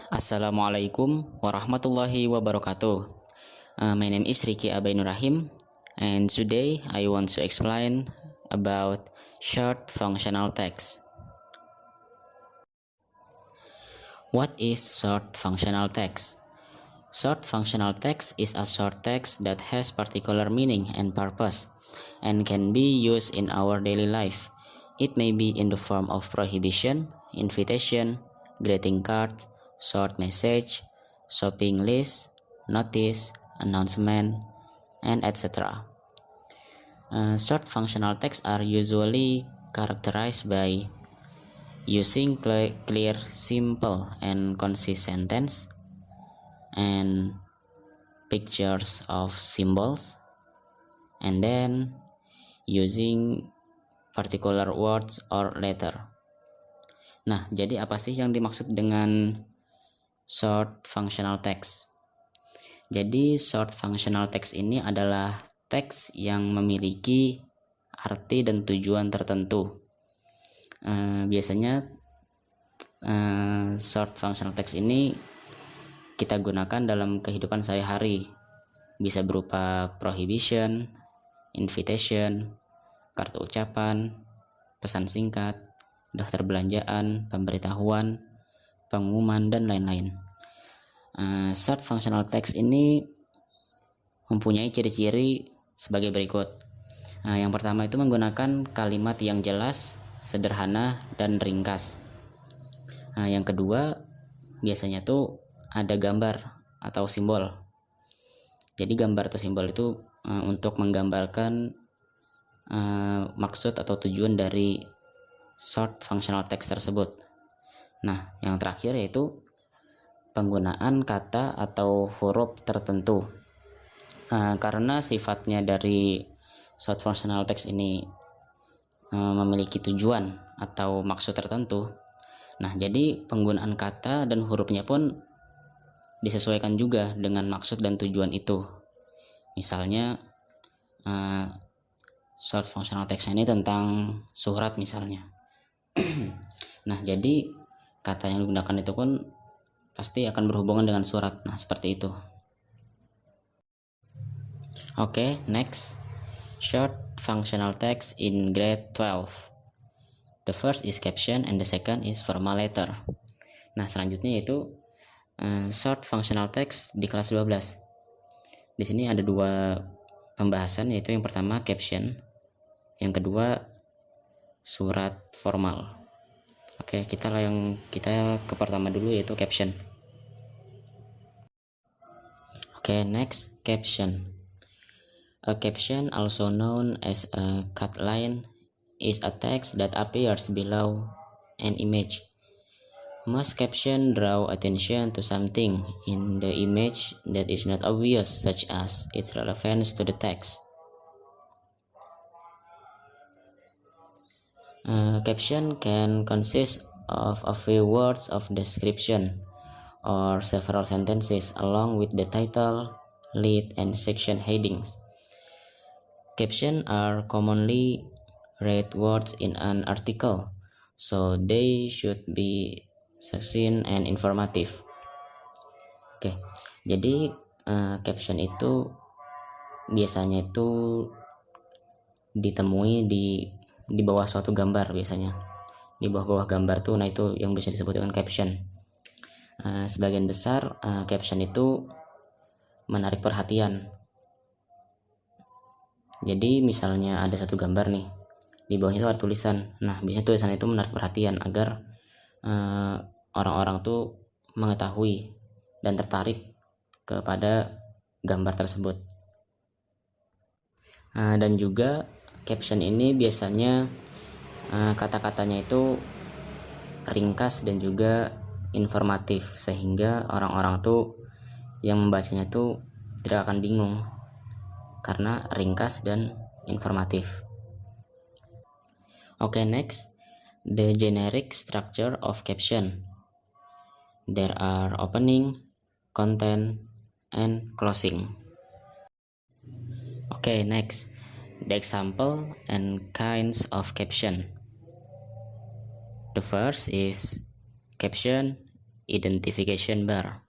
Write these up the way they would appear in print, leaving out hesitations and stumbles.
Assalamualaikum warahmatullahi wabarakatuh. My name is Riki Abainur Rahim, and today I want to explain about short functional text. What is short functional text? Short functional text is a short text that has particular meaning and purpose and can be used in our daily life. It may be in the form of prohibition, invitation, greeting cards, short message, shopping list, notice, announcement, and etc. Short functional texts are usually characterized by using clear, simple, and concise sentence and pictures of symbols, and then using particular words or letter. Nah, jadi apa sih yang dimaksud dengan short functional text? Jadi short functional text ini adalah teks yang memiliki arti dan tujuan tertentu. Biasanya short functional text ini kita gunakan dalam kehidupan sehari-hari. Bisa berupa prohibition, invitation, kartu ucapan, pesan singkat, daftar belanjaan, pemberitahuan, pengumuman, dan lain-lain. Short functional text ini mempunyai ciri-ciri sebagai berikut. Yang pertama itu menggunakan kalimat yang jelas, sederhana, dan ringkas. Yang kedua, biasanya tuh ada gambar atau simbol. Jadi gambar atau simbol itu untuk menggambarkan maksud atau tujuan dari short functional text tersebut. Nah, yang terakhir yaitu penggunaan kata atau huruf tertentu. Karena sifatnya dari short functional text ini memiliki tujuan atau maksud tertentu. Nah, jadi penggunaan kata dan hurufnya pun disesuaikan juga dengan maksud dan tujuan itu. Misalnya short functional text ini tentang surat misalnya. Nah, jadi kata yang digunakan itu pun pasti akan berhubungan dengan surat. Nah, seperti itu. Oke, next. Short functional text in grade 12. The first is caption and the second is formal letter. Nah, selanjutnya yaitu short functional text di kelas 12. Di sini ada dua pembahasan, yaitu yang pertama caption, yang kedua surat formal. Oke, kita ke pertama dulu, yaitu caption. Oke, next, caption. A caption, also known as a cut line, is a text that appears below an image. Most captions draw attention to something in the image that is not obvious, such as its relevance to the text. Caption can consist of a few words of description or several sentences along with the title, lead, and section headings. Captions are commonly read words in an article, so they should be succinct and informative. Oke, jadi caption itu biasanya itu ditemui di bawah suatu gambar, biasanya di bawah gambar tuh. Nah, itu yang bisa disebut dengan caption. Sebagian besar caption itu menarik perhatian. Jadi misalnya ada satu gambar nih, di bawahnya itu ada tulisan. Nah, biasanya tulisan itu menarik perhatian agar orang-orang tuh mengetahui dan tertarik kepada gambar tersebut. Dan juga caption ini biasanya kata-katanya itu ringkas dan juga informatif, sehingga orang-orang tuh yang membacanya tuh tidak akan bingung karena ringkas dan informatif. Okay, next, the generic structure of caption. There are opening, content, and closing. Okay, next, the example and kinds of caption. The first is caption identification bar.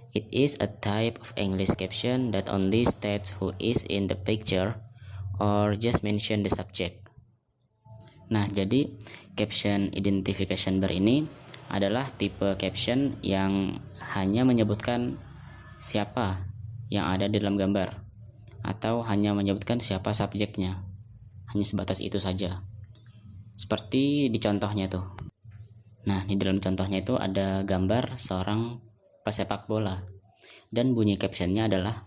It is a type of English caption that only states who is in the picture or just mention the subject. Nah, jadi caption identification bar ini adalah tipe caption yang hanya menyebutkan siapa yang ada di dalam gambar atau hanya menyebutkan siapa subjeknya. Hanya sebatas itu saja. Seperti di contohnya tuh. Nah, di dalam contohnya itu ada gambar seorang pesepak bola dan bunyi captionnya adalah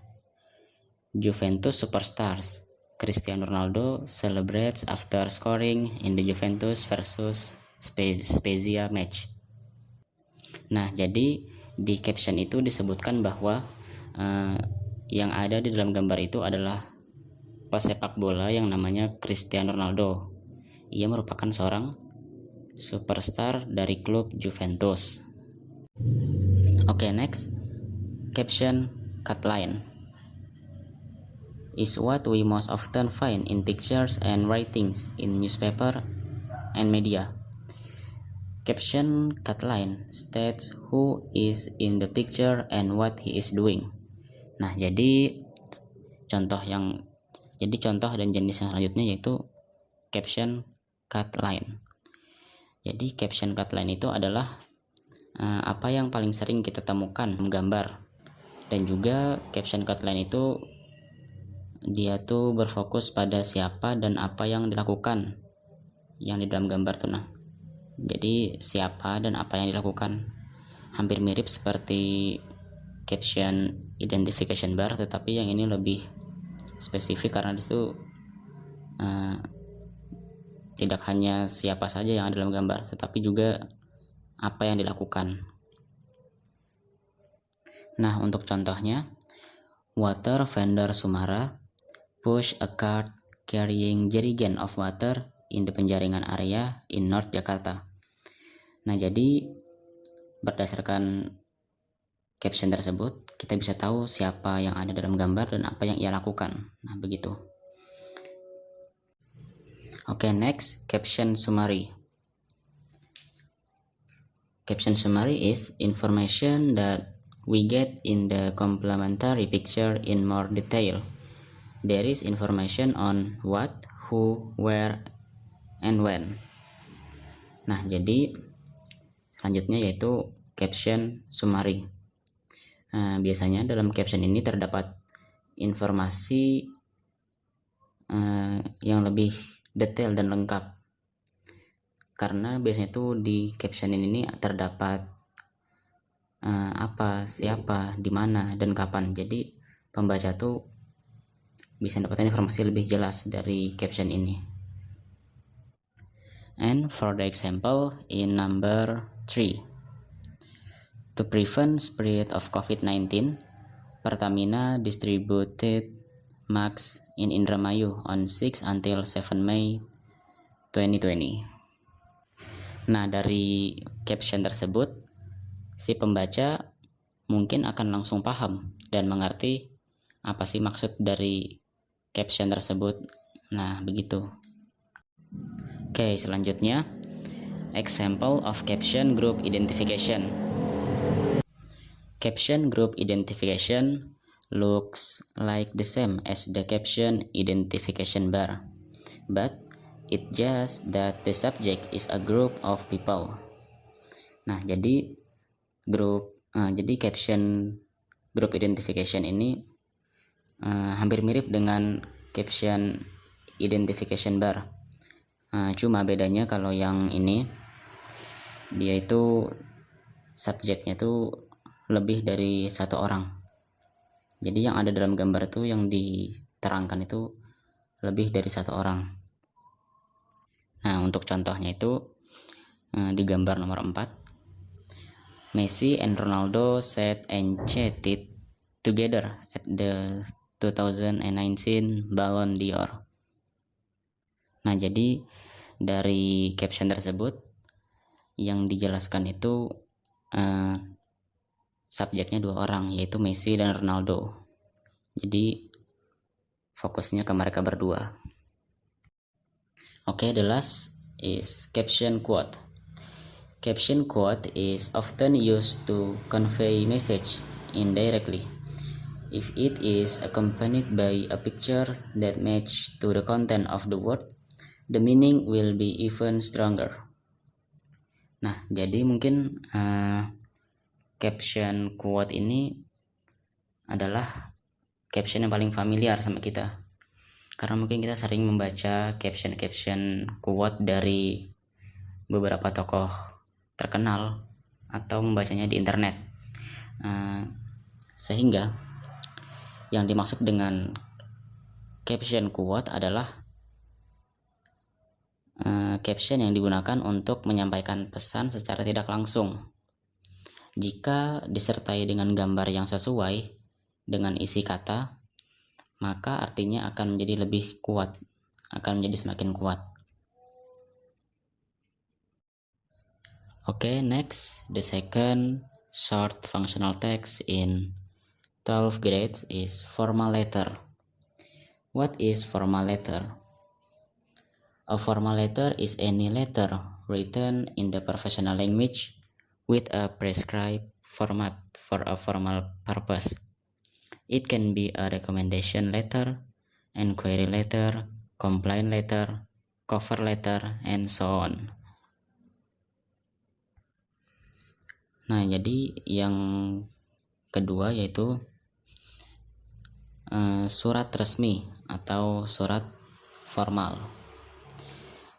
Juventus Superstars. Cristiano Ronaldo celebrates after scoring in the Juventus versus Spezia match. Nah, jadi di caption itu disebutkan bahwa yang ada di dalam gambar itu adalah pesepak bola yang namanya Cristiano Ronaldo. Ia merupakan seorang superstar dari klub Juventus. Oke, next. Caption cut line is what we most often find in pictures and writings in newspaper and media. Caption cut line states who is in the picture and what he is doing. Nah, jadi contoh dan jenis yang selanjutnya yaitu caption cut line. Jadi caption cut line itu adalah apa yang paling sering kita temukan menggambar, dan juga caption cut line itu dia tuh berfokus pada siapa dan apa yang dilakukan yang di dalam gambar tuh. Nah, jadi siapa dan apa yang dilakukan hampir mirip seperti caption identification bar, tetapi yang ini lebih spesifik karena disitu tidak hanya siapa saja yang ada dalam gambar, tetapi juga apa yang dilakukan. Nah, untuk contohnya, water vendor Sumara push a cart carrying jerigen of water in the Penjaringan area in North Jakarta. Nah, jadi berdasarkan caption tersebut, kita bisa tahu siapa yang ada dalam gambar dan apa yang ia lakukan. Nah, begitu. Oke, next, caption summary. Caption summary is information that we get in the complementary picture in more detail. There is information on what, who, where, and when. Nah, jadi selanjutnya yaitu caption summary. Biasanya dalam caption ini terdapat informasi yang lebih detail dan lengkap, karena biasanya itu di caption ini terdapat apa, siapa, di mana, dan kapan. Jadi pembaca tuh bisa mendapatkan informasi lebih jelas dari caption ini. And for the example in number 3, to prevent spread of COVID-19, Pertamina distributed masks in Indramayu on 6 until 7 May 2020. Nah, dari caption tersebut, si pembaca mungkin akan langsung paham dan mengerti apa sih maksud dari caption tersebut. Nah, begitu. Oke, selanjutnya, example of caption group identification. Caption group identification looks like the same as the caption identification bar, but it just that the subject is a group of people. Nah, jadi caption group identification ini hampir mirip dengan caption identification bar. Cuma bedanya kalau yang ini dia itu subjeknya tuh lebih dari satu orang. Jadi yang ada dalam gambar itu yang diterangkan itu lebih dari satu orang. Nah, untuk contohnya itu di gambar nomor 4, Messi and Ronaldo sat and chatted together at the 2019 Ballon d'Or. Nah, jadi dari caption tersebut yang dijelaskan itu subjeknya dua orang, yaitu Messi dan Ronaldo. Jadi fokusnya ke mereka berdua. Oke, the last is caption quote. Caption quote is often used to convey message indirectly. If it is accompanied by a picture that matches to the content of the word, the meaning will be even stronger. Nah, jadi mungkin caption quote ini adalah caption yang paling familiar sama kita. Karena mungkin kita sering membaca caption-caption quote dari beberapa tokoh terkenal atau membacanya di internet, sehingga yang dimaksud dengan caption quote adalah caption yang digunakan untuk menyampaikan pesan secara tidak langsung. Jika disertai dengan gambar yang sesuai dengan isi kata, maka artinya akan menjadi lebih kuat, akan menjadi semakin kuat. Okay, next, the second short functional text in 12 grades is formal letter. What is formal letter? A formal letter is any letter written in the professional language with a prescribed format for a formal purpose. It can be a recommendation letter, inquiry letter, complaint letter, cover letter, and so on. Nah, jadi yang kedua yaitu surat resmi atau surat formal.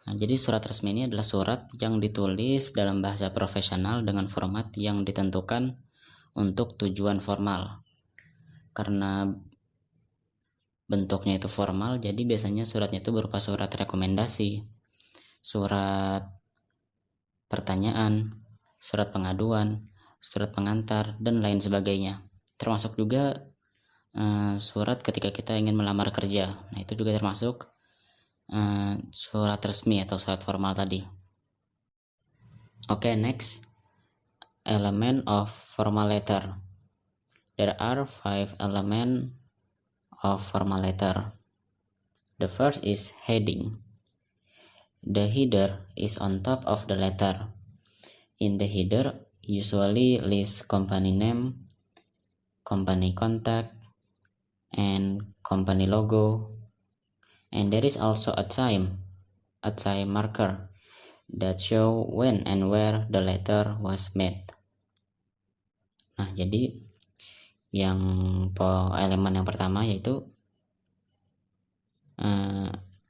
Nah, jadi surat resmi ini adalah surat yang ditulis dalam bahasa profesional dengan format yang ditentukan untuk tujuan formal. Karena bentuknya itu formal, jadi biasanya suratnya itu berupa surat rekomendasi, surat pertanyaan, surat pengaduan, surat pengantar, dan lain sebagainya. Termasuk juga surat ketika kita ingin melamar kerja. Nah, itu juga termasuk surat resmi atau surat formal tadi. Okay, next, element of formal letter. There are 5 elements of formal letter. The first is heading. The header is on top of the letter. In the header, usually list company name, company contact, and company logo. And there is also a time marker that show when and where the letter was made. Nah, jadi yang elemen yang pertama yaitu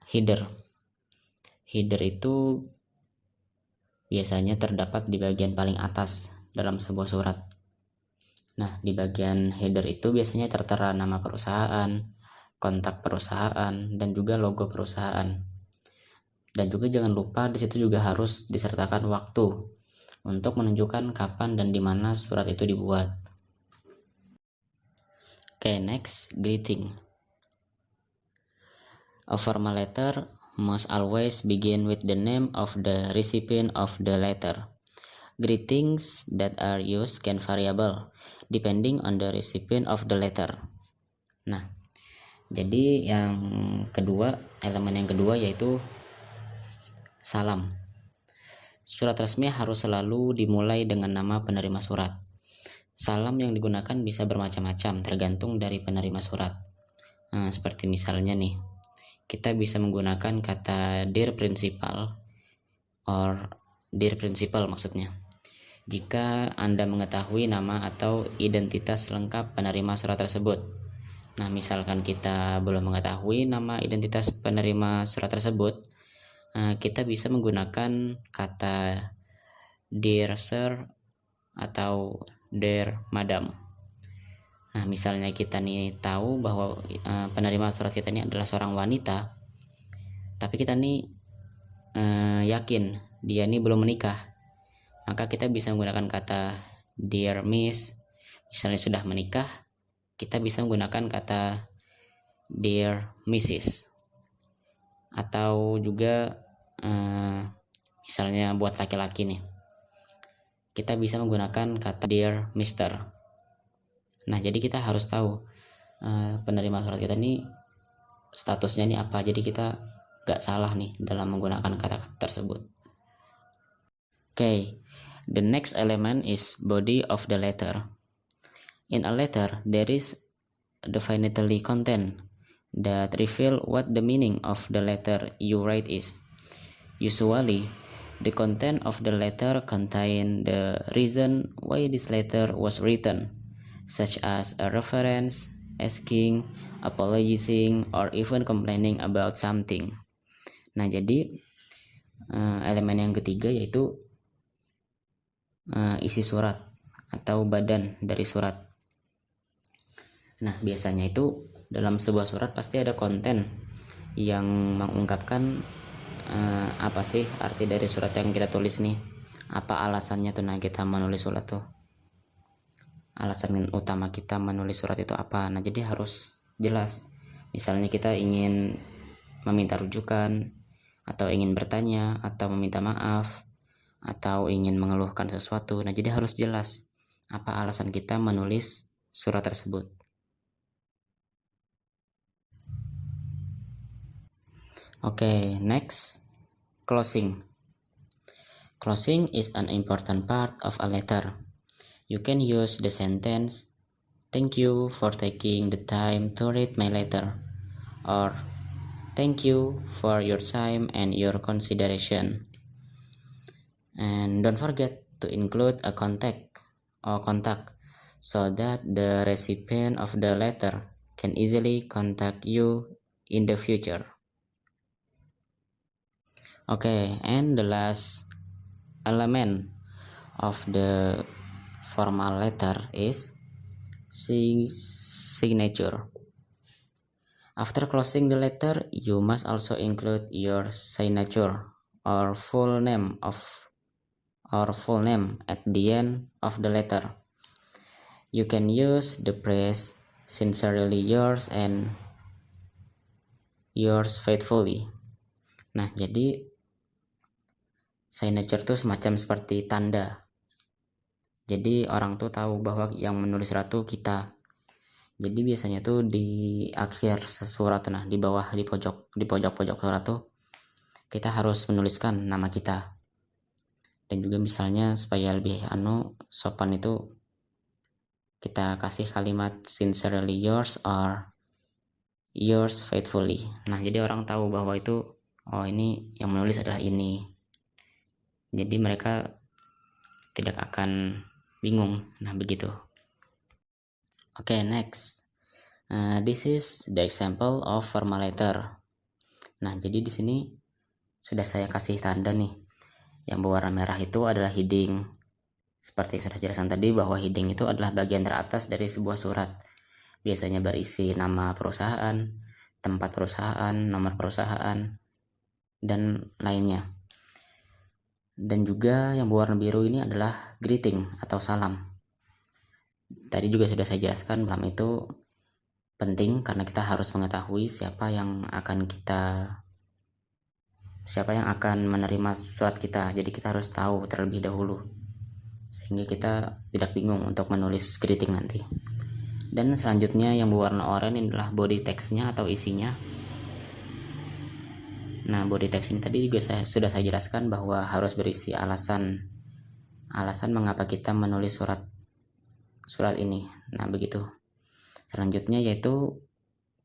header. Header itu biasanya terdapat di bagian paling atas dalam sebuah surat. Nah, di bagian header itu biasanya tertera nama perusahaan, kontak perusahaan, dan juga logo perusahaan. Dan juga jangan lupa di situ juga harus disertakan waktu untuk menunjukkan kapan dan di mana surat itu dibuat. Okay, next, greeting. A formal letter must always begin with the name of the recipient of the letter. Greetings that are used can variable depending on the recipient of the letter. Nah, jadi yang kedua, elemen yang kedua yaitu salam. Surat resmi harus selalu dimulai dengan nama penerima surat. Salam yang digunakan bisa bermacam-macam tergantung dari penerima surat. Nah, seperti misalnya nih, kita bisa menggunakan kata dear principal or dear principal maksudnya jika Anda mengetahui nama atau identitas lengkap penerima surat tersebut. Nah, misalkan kita belum mengetahui nama identitas penerima surat tersebut, kita bisa menggunakan kata dear sir atau dear madam. Nah, misalnya kita nih tahu bahwa penerima surat kita ini adalah seorang wanita, tapi kita nih yakin dia ini belum menikah, maka kita bisa menggunakan kata dear miss. Misalnya sudah menikah, kita bisa menggunakan kata dear mrs. Atau juga misalnya buat laki-laki nih, kita bisa menggunakan kata dear mister. Nah, jadi kita harus tahu penerima surat kita ini statusnya ini apa, jadi kita gak salah nih dalam menggunakan kata-kata tersebut. Okay, the next element is body of the letter. In a letter, there is definitely content that reveal what the meaning of the letter you write is. Usually, the content of the letter contain the reason why this letter was written, such as a reference, asking, apologizing, or even complaining about something. Nah, jadi elemen yang ketiga yaitu isi surat atau badan dari surat. Nah, biasanya itu dalam sebuah surat pasti ada konten yang mengungkapkan apa sih arti dari surat yang kita tulis nih, apa alasannya tuh. Nah, kita menulis surat tuh, alasan utama kita menulis surat itu apa. Nah, jadi harus jelas. Misalnya kita ingin meminta rujukan, atau ingin bertanya, atau meminta maaf, atau ingin mengeluhkan sesuatu. Nah, jadi harus jelas apa alasan kita menulis surat tersebut. Okay, next, closing. Closing is an important part of a letter. You can use the sentence, "Thank you for taking the time to read my letter," or "Thank you for your time and your consideration." And don't forget to include a contact so that the recipient of the letter can easily contact you in the future. Okay, and the last element of the formal letter is signature. After closing the letter, you must also include your signature or full name at the end of the letter. You can use the phrase "sincerely yours" and "yours faithfully." Nah, jadi signature tuh semacam seperti tanda. Jadi orang tuh tahu bahwa yang menulis surat tuh kita. Jadi biasanya tuh di akhir surat, nah di bawah, di pojok surat tuh kita harus menuliskan nama kita. Dan juga misalnya supaya lebih sopan itu kita kasih kalimat "sincerely yours" or "yours faithfully." Nah, jadi orang tahu bahwa itu, oh ini yang menulis adalah ini. Jadi mereka tidak akan bingung. Nah, begitu. Okay, next. This is the example of formal letter. Nah, jadi di sini sudah saya kasih tanda nih. Yang berwarna merah itu adalah heading. Seperti yang sudah jelaskan tadi, bahwa heading itu adalah bagian teratas dari sebuah surat. Biasanya berisi nama perusahaan, tempat perusahaan, nomor perusahaan, dan lainnya. Dan juga yang berwarna biru ini adalah greeting atau salam. Tadi juga sudah saya jelaskan, salam itu penting karena kita harus mengetahui siapa yang akan menerima surat kita. Jadi kita harus tahu terlebih dahulu sehingga kita tidak bingung untuk menulis greeting nanti. Dan selanjutnya yang berwarna oranye adalah body text-nya atau isinya. Nah, body text ini tadi juga sudah saya jelaskan bahwa harus berisi alasan mengapa kita menulis surat ini. Nah, begitu. Selanjutnya yaitu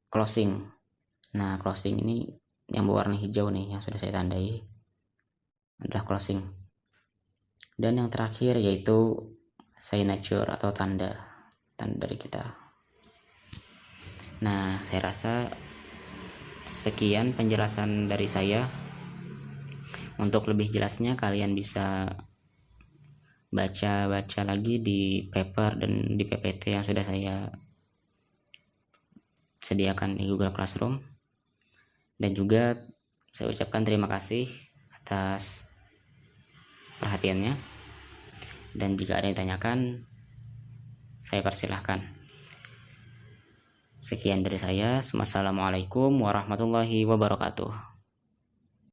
closing. Nah, closing ini yang berwarna hijau nih, yang sudah saya tandai adalah closing. Dan yang terakhir yaitu signature atau tanda dari kita. Nah, saya rasa sekian penjelasan dari saya. Untuk lebih jelasnya kalian bisa baca lagi di paper dan di PPT yang sudah saya sediakan di Google Classroom. Dan juga saya ucapkan terima kasih atas perhatiannya. Dan jika ada yang ditanyakan, saya persilahkan. Sekian dari saya. Wassalamualaikum warahmatullahi wabarakatuh.